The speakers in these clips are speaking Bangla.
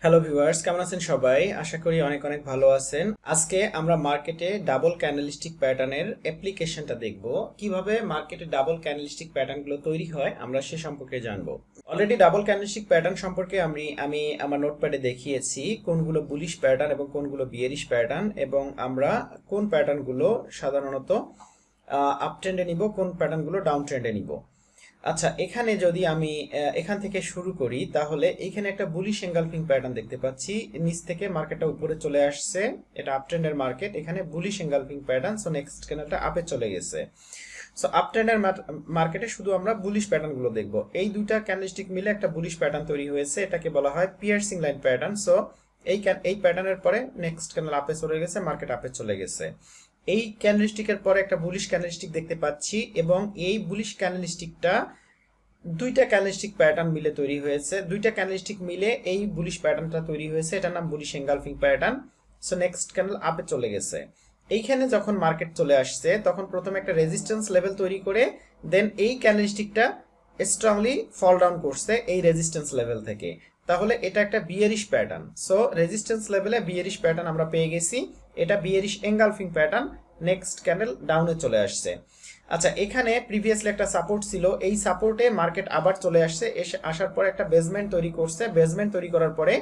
হ্যালো ভিউয়ার্স, কেমন আছেন সবাই? আশা করি অনেক অনেক ভালো আছেন। আজকে আমরা মার্কেটে ডাবল ক্যান্ডেলস্টিক প্যাটার্নের অ্যাপ্লিকেশনটা দেখব। কিভাবে মার্কেটে ডাবল ক্যান্ডেলস্টিক প্যাটার্নগুলো তৈরি হয় আমরা সে সম্পর্কে জানবো। অলরেডি ডাবল ক্যান্ডেলস্টিক প্যাটার্ন সম্পর্কে আমি আমার নোটপ্যাডে দেখিয়েছি কোনগুলো বুলিশ প্যাটার্ন এবং কোনগুলো বিয়ারিশ প্যাটার্ন, এবং আমরা কোন প্যাটার্নগুলো সাধারণত আপ ট্রেন্ডে নিব, কোন প্যাটার্নগুলো ডাউন ট্রেন্ডে নিব। আচ্ছা, এখানে যদি আমি এখান থেকে শুরু করি, তাহলে এখানে একটা বুলিশ এঙ্গালফিং প্যাটার্ন দেখতে পাচ্ছি। নিচ থেকে মার্কেটটা উপরে চলে আসছে, এটা আপ ট্রেন্ডের মার্কেট। এখানে bullish engulfing pattern, so next ক্যান্ডেলটা আপে চলে গেছে। সো আপ ট্রেন্ডের মার্কেটে শুধু আমরা বুলিশ প্যাটার্নগুলো দেখব। এই দুইটা ক্যান্ডেলস্টিক মিলে একটা বুলিশ প্যাটার্ন তৈরি হয়েছে, এটাকে বলা হয় পিয়ার্সিং লাইন প্যাটার্ন। সো এই প্যাটার্নের পরে নেক্সট ক্যান্ডেল আপে চলে গেছে, মার্কেট আপে চলে গেছে। এই ক্যান্ডেলস্টিকের পরে একটা বুলিশ ক্যান্ডেলস্টিক দেখতে পাচ্ছি, এবং এই বুলিশ ক্যান্ডেলস্টিকটা দুইটা ক্যান্ডেলস্টিক প্যাটার্ন মিলে তৈরি হয়েছে। দুইটা ক্যান্ডেলস্টিক মিলে এই বুলিশ প্যাটার্নটা তৈরি হয়েছে, এটার নাম bullish engulfing pattern. So next candle আপে চলে গেছে। এইখানে যখন মার্কেট চলে আসছে, তখন প্রথমে একটা রেজিস্ট্যান্স লেভেল তৈরি করে দেন এই ক্যান্ডেলস্টিকটা স্ট্রংলি ফল ডাউন করছে এই রেজিস্ট্যান্স লেভেল থেকে। তাহলে এটা একটা বিয়ারিশ প্যাটার্ন। সো রেজিস্ট্যান্স লেভেলে বিয়ারিশ প্যাটার্ন আমরা পেয়ে গেছি, এটা bearish engulfing pattern. Next candle ডাউনে চলে আসছে। আচ্ছা, এখানে প্রিভিয়াসলি একটা সাপোর্ট ছিল, এই সাপোর্টে মার্কেট আবার চলে আসছে, আসার পরে একটা বেসমেন্ট তৈরি করছে। বেসমেন্ট তৈরি করার পরে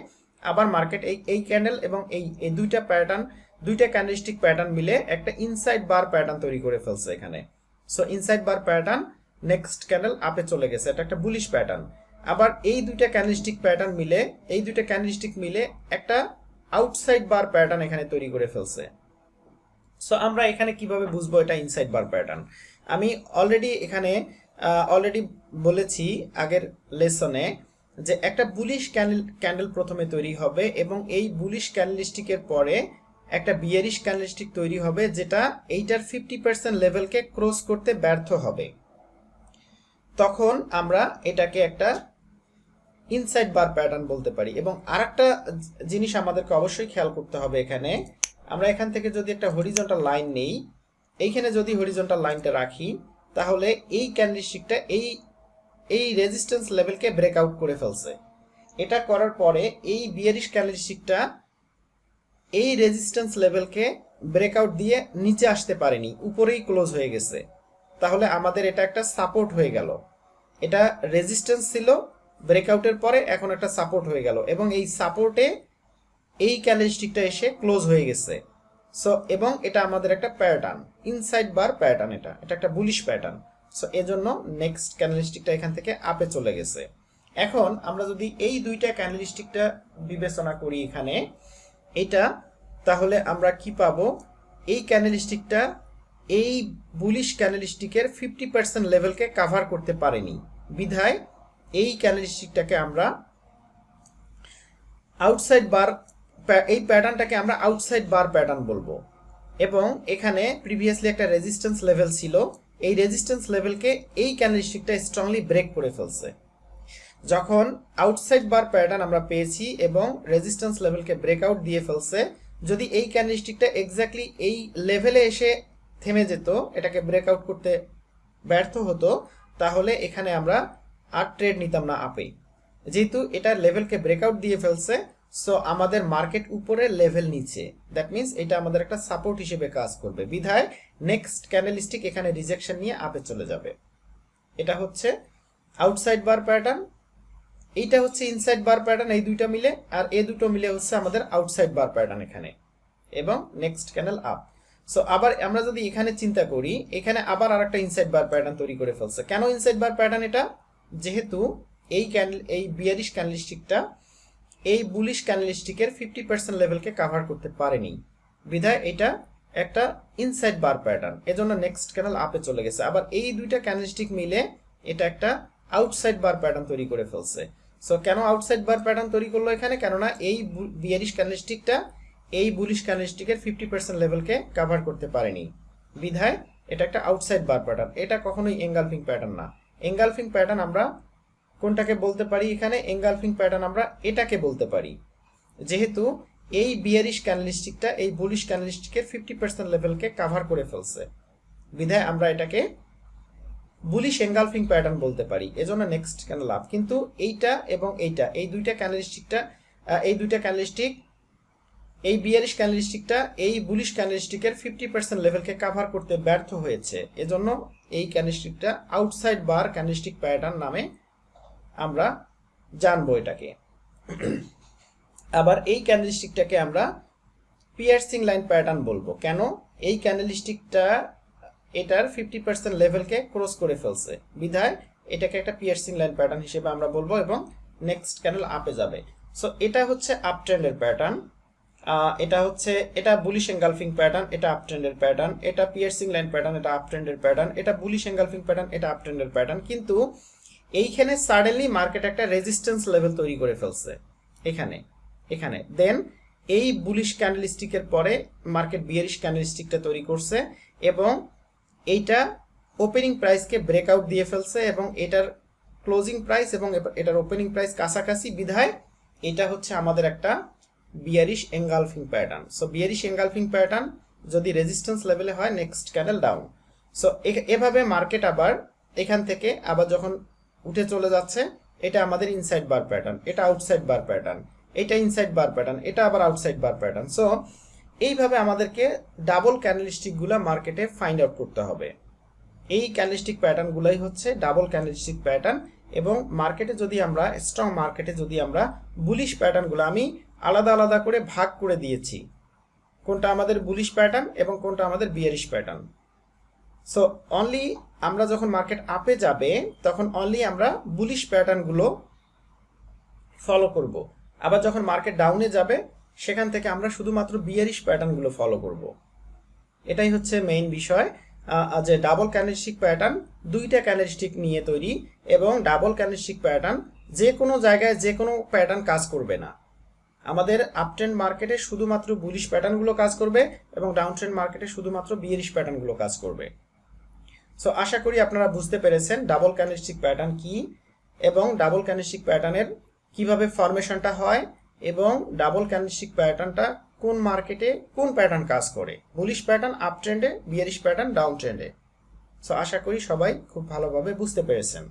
আবার মার্কেট এই ক্যান্ডেল এবং এই দুইটা প্যাটার্ন, দুইটা ক্যান্ডেলস্টিক প্যাটার্ন মিলে একটা ইনসাইড বার প্যাটার্ন তৈরি করে ফেলছে এখানে। সো ইনসাইড বার প্যাটার্ন, নেক্সট ক্যান্ডেল আপে চলে গেছে, এটা একটা বুলিশ প্যাটার্ন। আবার এই দুইটা ক্যান্ডেলস্টিক প্যাটার্ন মিলে, এই দুইটা ক্যান্ডেলস্টিক মিলে একটা আউটসাইড বার প্যাটার্ন এখানে তৈরি করে ফেলছে। সো আমরা এখানে কিভাবে বুঝবো এটা ইনসাইড বার প্যাটার্ন? আমি অলরেডি বলেছি আগের লেসনে যে একটা বুলিশ ক্যান্ডেল প্রথমে তৈরি হবে, এবং এই বুলিশ ক্যান্ডেলস্টিকের পরে একটা বিয়ারিশ ক্যান্ডেলস্টিক তৈরি হবে, যেটা এইটার 50% লেভেলকে ক্রস করতে ব্যর্থ হবে। তখন আমরা এটাকে একটা ইনসাইড বার প্যাটার্ন বলতে পারি। এবং আরেকটা জিনিস আমাদেরকে অবশ্যই খেয়াল করতে হবে, এখানে আমরা এখান থেকে যদি একটা হরিজন্টাল লাইন নেই, এইখানে যদি হরিজন্টাল লাইনটা রাখি, তাহলে এই ক্যান্ডেলস্টিকটা এই রেজিস্ট্যান্স লেভেলকে ব্রেকআউট করে ফেলছে। এটা করার পরে এই বিয়ারিশ ক্যান্ডেলস্টিকটা এই রেজিস্ট্যান্স লেভেলকে ব্রেকআউট দিয়ে নিচে আসতে পারেনি, উপরেই ক্লোজ হয়ে গেছে। তাহলে আমাদের এটা একটা সাপোর্ট হয়ে গেল। এটা রেজিস্ট্যান্স ছিল, ব্রেকআউটের পরে এখন একটা সাপোর্ট হয়ে গেল, এবং এই সাপোর্টে এই ক্যান্ডেলস্টিকটা এসে ক্লোজ হয়ে গেছে। সো এবং এটা আমাদের একটা প্যাটার্ন, ইনসাইড বার প্যাটার্ন, এটা একটা বুলিশ প্যাটার্ন। সো এজন্য নেক্সট ক্যান্ডেলস্টিকটা এখান থেকে আপে চলে গেছে। এখন আমরা যদি এই দুইটা ক্যান্ডেলস্টিকটা বিবেচনা করি এখানে, এটা তাহলে আমরা কি পাবো? এই ক্যান্ডেলস্টিকটা এই বুলিশ ক্যান্ডেলস্টিকের 50% লেভেলকে কাভার করতে পারেনি, বিধায় এই ক্যান্ডেলস্টিকটাকে আমরা আউটসাইড বার, এই প্যাটার্নটাকে আমরা আউটসাইড বার প্যাটার্ন বলবো। এবং এখানে প্রিভিয়াসলি একটা রেজিস্ট্যান্স লেভেল ছিল, এই রেজিস্ট্যান্স লেভেলকে এই ক্যান্ডেলস্টিকটা স্ট্রংলি ব্রেক করে ফেলছে। যখন আউটসাইড বার প্যাটার্ন আমরা পেয়েছি এবং রেজিস্ট্যান্স লেভেলকে ব্রেকআউট দিয়ে ফেলছে, যদি এই ক্যান্ডেলস্টিকটা এক্স্যাক্টলি এই লেভেলে এসে থেমে যেত, এটাকে ব্রেকআউট করতে ব্যর্থ হতো, তাহলে এখানে আমরা আর ট্রেড নিতাম না আপে। যেহেতু এটা লেভেলকে ব্রেকআউট দিয়ে ফেলছে, সো আমাদের মার্কেট উপরে, লেভেল নিচে, দ্যাট মিন্স এটা আমাদের একটা সাপোর্ট হিসেবে কাজ করবে, বিধায় নেক্সট ক্যান্ডেলস্টিক এখানে রিজেকশন নিয়ে আপে চলে যাবে। এটা হচ্ছে আউটসাইড বার প্যাটার্ন, এইটা হচ্ছে ইনসাইড বার প্যাটার্ন, এই দুইটা মিলে, আর এই দুটো মিলে হচ্ছে আমাদের আউটসাইড বার প্যাটার্ন এখানে, এবং নেক্সট ক্যান্ডেল আপ। সো আবার আমরা যদি এখানে চিন্তা করি, এখানে আবার আরেকটা ইনসাইড বার প্যাটার্ন তৈরি করে ফেলছে। কেন ইনসাইড বার প্যাটার্ন? এটা যেহেতু এই বিয়ারিশ ক্যান্ডেলস্টিকটা এই বুলিশ ক্যান্ডেলস্টিকের 50% লেভেলকে কাভার করতে পারেনি, বিধায় এটা একটা ইনসাইড বার প্যাটার্ন, এজন্য নেক্সট ক্যান্ডেল আপে চলে গেছে। আবার এই দুইটা ক্যান্ডেলস্টিক মিলে এটা একটা আউটসাইড বার প্যাটার্ন তৈরি করে ফেলছে। সো কেন আউটসাইড বার প্যাটার্ন তৈরি করলো এখানে? কেননা এই বিয়ারিশ ক্যান্ডেলস্টিকটা এই বুলিশ ক্যান্ডেলস্টিকের 50% লেভেলকে কাভার করতে পারেনি, বিধায় এটা একটা আউটসাইড বার প্যাটার্ন। এটা কখনোই এঙ্গালফিং প্যাটার্ন না। এঙ্গালফিং প্যাটার্ন আমরা কোনটাকে বলতে পারি? এখানে এঙ্গালফিং প্যাটার্ন আমরা এটাকে বলতে পারি, যেহেতু এই বিয়ারিশ ক্যান্ডেলস্টিকটা এই বুলিশ ক্যান্ডেলস্টিকের 50% লেভেলকে কাভার করে ফেলছে, বিধায় আমরা এটাকে বুলিশ এঙ্গালফিং প্যাটার্ন বলতে পারি। এজন্য নেক্সট ক্যান্ডেল আপ। কিন্তু এইটা এবং এইটা, এই দুইটা ক্যান্ডেলস্টিকটা এই দুইটা ক্যান্ডেলস্টিক, এই বিয়ারিশ ক্যান্ডেলস্টিকটা এই বুলিশ ক্যান্ডেলস্টিকের 50% লেভেলকে কভার করতে ব্যর্থ হয়েছে, এজন্য এই ক্যান্ডেলস্টিকটা আউটসাইড বার ক্যান্ডেলস্টিক প্যাটার্ন নামে আমরা জানবো এটাকে। আবার এই ক্যান্ডেলস্টিকটাকে আমরা পিয়ার্সিং লাইন প্যাটার্ন বলবো। কেন? এই ক্যান্ডেলস্টিকটা এটার 50% লেভেলকে ক্রস করে ফেলছে, বিধায় এটাকে একটা পিয়ার্সিং লাইন প্যাটার্ন হিসেবে আমরা বলবো এবং নেক্সট ক্যান্ডেল আপে যাবে। সো এটা হচ্ছে আপ ট্রেন্ডের প্যাটার্ন, এটা বুলিশ এনগালফিং প্যাটার্ন, এটা আপ ট্রেন্ডের প্যাটার্ন, এটা পিয়ার্সিং লাইন প্যাটার্ন, এটা আপ ট্রেন্ডের প্যাটার্ন, এটা বুলিশ এনগালফিং প্যাটার্ন, এটা আপ ট্রেন্ডের প্যাটার্ন। কিন্তু এইখানে সাডেনলি মার্কেট একটা রেজিস্ট্যান্স লেভেল তৈরি করে ফেলছে এখানে দেন এই বুলিশ ক্যান্ডেলস্টিকের পরে মার্কেট বিয়ারিশ ক্যান্ডেলস্টিকটা তৈরি করছে এবং এইটা ওপেনিং প্রাইসকে ব্রেকআউট দিয়ে ফেলছে এবং এটার ক্লোজিং প্রাইস এবং এটার ওপেনিং প্রাইস কাছাকাছি, বিধায় এটা হচ্ছে আমাদের একটা bearish engulfing pattern. So bearish engulfing pattern যদি রেজিস্ট্যান্স লেভেলে হয়, নেক্সট ক্যান্ডেল ডাউন। সো এভাবে মার্কেট আবার এখান থেকে আবার যখন উঠে চলে যাচ্ছে, এটা আমাদের ইনসাইড বার প্যাটার্ন, এটা আউটসাইড বার প্যাটার্ন, এটা ইনসাইড বার প্যাটার্ন, এটা আবার আউটসাইড বার প্যাটার্ন। সো এইভাবে আমাদেরকে ডাবল ক্যান্ডেলস্টিকগুলো মার্কেটে ফাইন্ড আউট করতে হবে। এই ক্যান্ডেলস্টিক প্যাটার্নগুলাই হচ্ছে ডাবল ক্যান্ডেলস্টিক প্যাটার্ন। এবং মার্কেটে যদি আমরা স্ট্রং মার্কেটে যদি আমরা বুলিশ প্যাটার্নগুলো আমি আলাদা আলাদা করে ভাগ করে দিয়েছি, কোনটা আমাদের বুলিশ প্যাটার্ন এবং কোনটা আমাদের বিয়ারিশ প্যাটার্ন। সো অনলি আমরা যখন মার্কেট আপে যাবে তখন অনলি আমরা বুলিশ প্যাটার্নগুলো ফলো করব, আবার যখন মার্কেট ডাউনে যাবে সেখান থেকে আমরা শুধুমাত্র বিয়ারিশ প্যাটার্নগুলো ফলো করব। এটাই হচ্ছে মেইন বিষয়, যে ডাবল ক্যান্ডেলস্টিক প্যাটার্ন দুইটা ক্যান্ডেলস্টিক নিয়ে তৈরি এবং ডাবল ক্যান্ডেলস্টিক প্যাটার্ন যে কোনো জায়গায় যে কোনো প্যাটার্ন কাজ করবে না। আমাদের আপ ট্রেন্ড মার্কেটে শুধুমাত্র বুলিশ প্যাটার্নগুলো কাজ করবে এবং ডাউন ট্রেন্ড মার্কেটে শুধুমাত্র বিয়ারিশ প্যাটার্নগুলো কাজ করবে। সো আশা করি আপনারা বুঝতে পেরেছেন ডাবল ক্যান্ডেলস্টিক প্যাটার্ন কি এবং ডাবল ক্যান্ডেলস্টিক প্যাটার্নের কিভাবে ফরমেশনটা হয় এবং ডাবল ক্যান্ডেলস্টিক প্যাটার্নটা কোন মার্কেটে কোন প্যাটার্ন কাজ করে, বুলিশ প্যাটার্ন আপ ট্রেন্ডে, বিয়ারিশ প্যাটার্ন ডাউন ট্রেন্ডে। সো আশা করি সবাই খুব ভালোভাবে বুঝতে পেরেছেন।